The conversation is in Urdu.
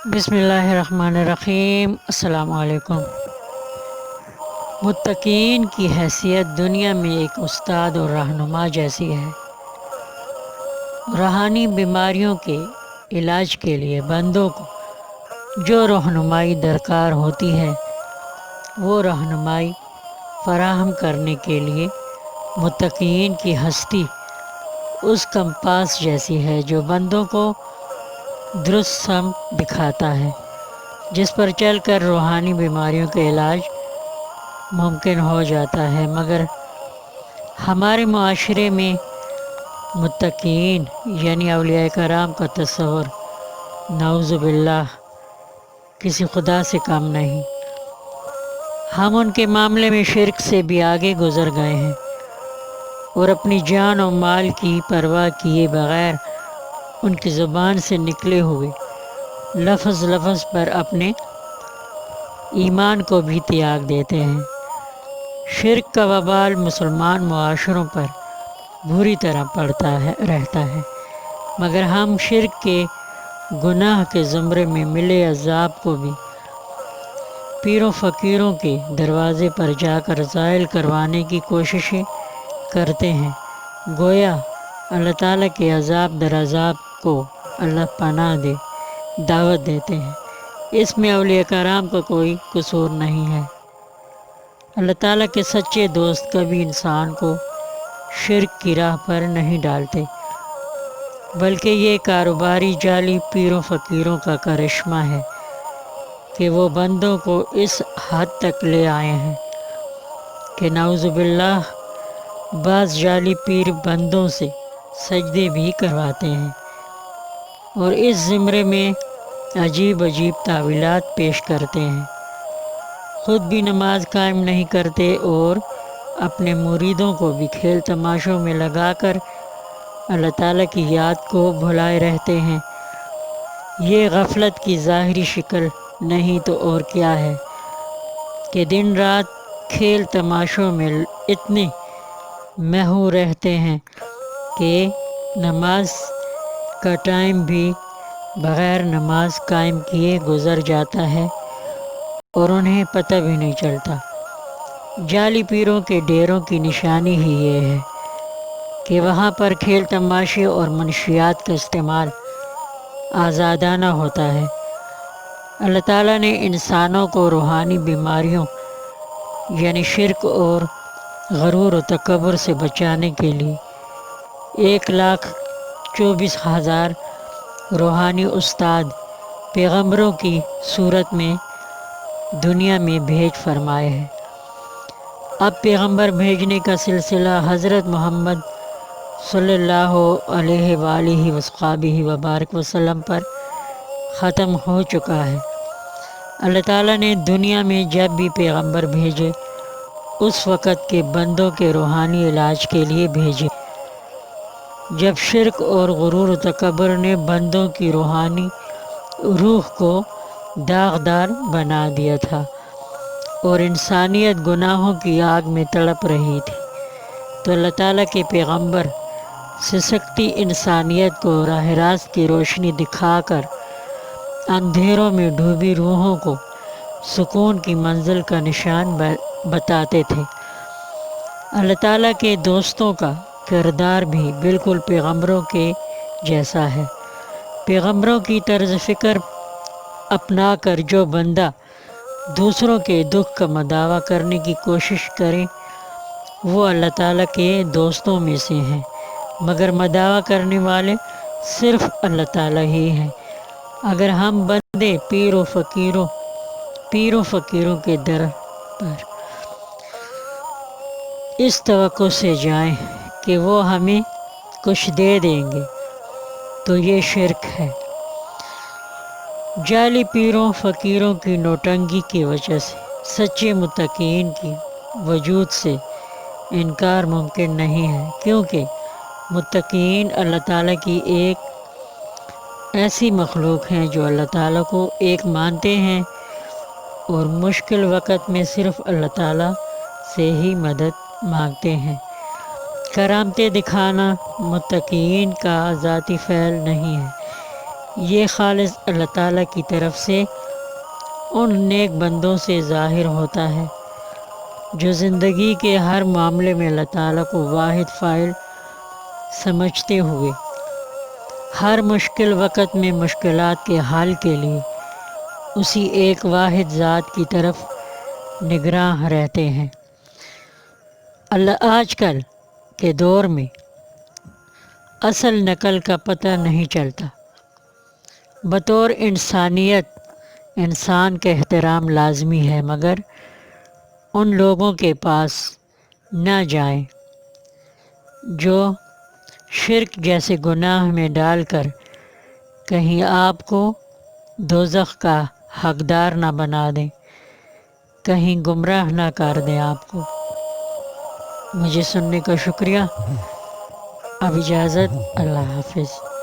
بسم اللہ الرحمن الرحیم۔ السلام علیکم۔ متقین کی حیثیت دنیا میں ایک استاد اور رہنما جیسی ہے۔ روحانی بیماریوں کے علاج کے لیے بندوں کو جو رہنمائی درکار ہوتی ہے وہ رہنمائی فراہم کرنے کے لیے متقین کی ہستی اس کمپاس جیسی ہے جو بندوں کو درست سمت دکھاتا ہے، جس پر چل کر روحانی بیماریوں کا علاج ممکن ہو جاتا ہے۔ مگر ہمارے معاشرے میں متقین یعنی اولیاء کرام کا تصور نعوذ باللہ کسی خدا سے کم نہیں۔ ہم ان کے معاملے میں شرک سے بھی آگے گزر گئے ہیں اور اپنی جان و مال کی پرواہ کیے بغیر ان کی زبان سے نکلے ہوئے لفظ پر اپنے ایمان کو بھی تیاگ دیتے ہیں۔ شرک کا وبال مسلمان معاشروں پر بری طرح رہتا ہے، مگر ہم شرک کے گناہ کے زمرے میں ملے عذاب کو بھی پیروں فقیروں کے دروازے پر جا کر زائل کروانے کی کوششیں کرتے ہیں۔ گویا اللہ تعالیٰ کے عذاب در عذاب کو اللہ پناہ دے دعوت دیتے ہیں۔ اس میں اولیاء کرام کا کوئی قصور نہیں ہے۔ اللہ تعالیٰ کے سچے دوست کبھی انسان کو شرک کی راہ پر نہیں ڈالتے، بلکہ یہ کاروباری جعلی پیروں فقیروں کا کرشمہ ہے کہ وہ بندوں کو اس حد تک لے آئے ہیں کہ نعوذ باللہ بعض جعلی پیر بندوں سے سجدے بھی کرواتے ہیں اور اس زمرے میں عجیب تعویلات پیش کرتے ہیں۔ خود بھی نماز قائم نہیں کرتے اور اپنے مریدوں کو بھی کھیل تماشوں میں لگا کر اللہ تعالیٰ کی یاد کو بھلائے رہتے ہیں۔ یہ غفلت کی ظاہری شکل نہیں تو اور کیا ہے کہ دن رات کھیل تماشوں میں اتنے محو رہتے ہیں کہ نماز کا ٹائم بھی بغیر نماز قائم کیے گزر جاتا ہے اور انہیں پتہ بھی نہیں چلتا۔ جعلی پیروں کے ڈیروں کی نشانی ہی یہ ہے کہ وہاں پر کھیل تماشے اور منشیات کا استعمال آزادانہ ہوتا ہے۔ اللہ تعالیٰ نے انسانوں کو روحانی بیماریوں یعنی شرک اور غرور و تکبر سے بچانے کے لیے 1,24,000 روحانی استاد پیغمبروں کی صورت میں دنیا میں بھیج فرمائے ہیں۔ اب پیغمبر بھیجنے کا سلسلہ حضرت محمد صلی اللہ علیہ وآلہ وصحبہ وبارک وسلم پر ختم ہو چکا ہے۔ اللہ تعالیٰ نے دنیا میں جب بھی پیغمبر بھیجے اس وقت کے بندوں کے روحانی علاج کے لیے بھیجے۔ جب شرک اور غرور و تکبر نے بندوں کی روحانی روح کو داغدار بنا دیا تھا اور انسانیت گناہوں کی آگ میں تڑپ رہی تھی، تو اللہ تعالیٰ کے پیغمبر سسکتی انسانیت کو راہ راست کی روشنی دکھا کر اندھیروں میں ڈوبی روحوں کو سکون کی منزل کا نشان بتاتے تھے۔ اللہ تعالیٰ کے دوستوں کا کردار بھی بالکل پیغمبروں کے جیسا ہے۔ پیغمبروں کی طرز فکر اپنا کر جو بندہ دوسروں کے دکھ کا مداوع کرنے کی کوشش کرے وہ اللہ تعالیٰ کے دوستوں میں سے ہیں، مگر مداوع کرنے والے صرف اللہ تعالیٰ ہی ہیں۔ اگر ہم بندے پیر و فقیروں کے در پر اس توقع سے جائیں کہ وہ ہمیں کچھ دے دیں گے تو یہ شرک ہے۔ جعلی پیروں فقیروں کی نوٹنگی کی وجہ سے سچے متقین کی وجود سے انکار ممکن نہیں ہے، کیونکہ متقین اللہ تعالیٰ کی ایک ایسی مخلوق ہیں جو اللہ تعالیٰ کو ایک مانتے ہیں اور مشکل وقت میں صرف اللہ تعالیٰ سے ہی مدد مانگتے ہیں۔ کرامتیں دکھانا متقین کا ذاتی فعل نہیں ہے، یہ خالص اللہ تعالیٰ کی طرف سے ان نیک بندوں سے ظاہر ہوتا ہے جو زندگی کے ہر معاملے میں اللہ تعالیٰ کو واحد فاعل سمجھتے ہوئے ہر مشکل وقت میں مشکلات کے حل کے لیے اسی ایک واحد ذات کی طرف نگراں رہتے ہیں۔ آج کل کے دور میں اصل نقل کا پتہ نہیں چلتا۔ بطور انسانیت انسان کا احترام لازمی ہے، مگر ان لوگوں کے پاس نہ جائیں جو شرک جیسے گناہ میں ڈال کر کہیں آپ کو دوزخ کا حقدار نہ بنا دیں، کہیں گمراہ نہ کر دیں آپ کو۔ مجھے سننے کا شکریہ۔ اب اجازت، اللہ حافظ۔